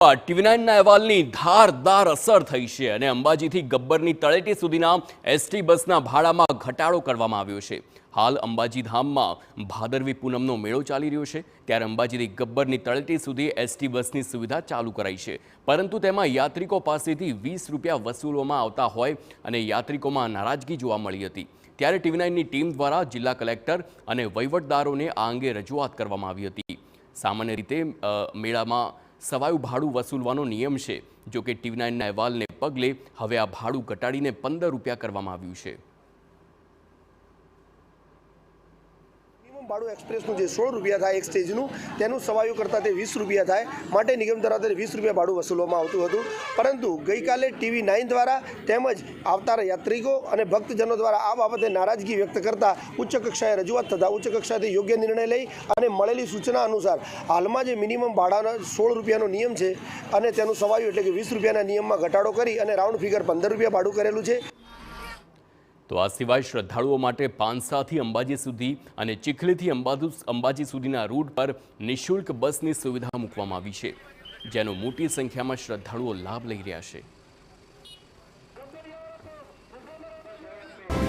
ટીવી9ના અહેવાલની ધારદાર અસર થઈ છે અને અંબાજીથી ગબ્બરની તળેટી સુધીના એસટી બસના ભાડામાં ઘટાડો કરવામાં આવ્યો છે। હાલ અંબાજી ધામમાં ભાદરવી પૂનમનો મેળો ચાલી રહ્યો છે, ત્યારે અંબાજીથી ગબ્બરની તળેટી સુધી એસટી બસની સુવિધા ચાલુ કરાઈ છે, પરંતુ તેમાં યાત્રિકો પાસેથી 20 રૂપિયા વસૂલવામાં આવતા હોય અને યાત્રિકોમાં નારાજગી જોવા મળી હતી। ત્યારે ટીવી9ની ટીમ દ્વારા જિલ્લા કલેક્ટર અને વહીવટદારોને આ અંગે રજૂઆત કરવામાં આવી હતી। સામાન્ય રીતે મેળામાં સવાયું ભાડું વસૂલવાનો નિયમ છે, જો કે ટીવી9ના અહેવાલને પગલે હવે આ ભાડું ઘટાડીને 15 રૂપિયા કરવામાં આવ્યું છે। ભાડું એક્સપ્રેસનું જે 16 રૂપિયા થાય એક સ્ટેજનું, તેનું સવાયું કરતાં તે 20 રૂપિયા થાય, માટે નિગમ દ્વારા 20 રૂપિયા ભાડું વસૂલવામાં આવતું હતું। પરંતુ ગઈકાલે ટીવી9 દ્વારા તેમજ આવતા યાત્રિકો અને ભક્તજનો દ્વારા આ બાબતે નારાજગી વ્યક્ત કરતા ઉચ્ચ કક્ષાએ રજૂઆત થતાં ઉચ્ચ કક્ષાએથી યોગ્ય નિર્ણય લઈ અને મળેલી સૂચના અનુસાર હાલમાં જે મિનિમમ ભાડાનો 16 રૂપિયાનો નિયમ છે અને તેનું સવાયું એટલે કે 20 રૂપિયાના નિયમમાં ઘટાડો કરી અને રાઉન્ડ ફિગર 15 રૂપિયા ભાડું કરેલું છે। તો આ સિવાય શ્રદ્ધાળુઓ માટે પાંસાથી અંબાજી સુધી અને ચીખલીથી અંબાજી સુધીના રૂટ પર નિઃશુલ્ક બસની સુવિધા મૂકવામાં આવી છે, જેનો મોટી સંખ્યામાં શ્રદ્ધાળુઓ લાભ લઈ રહ્યા છે।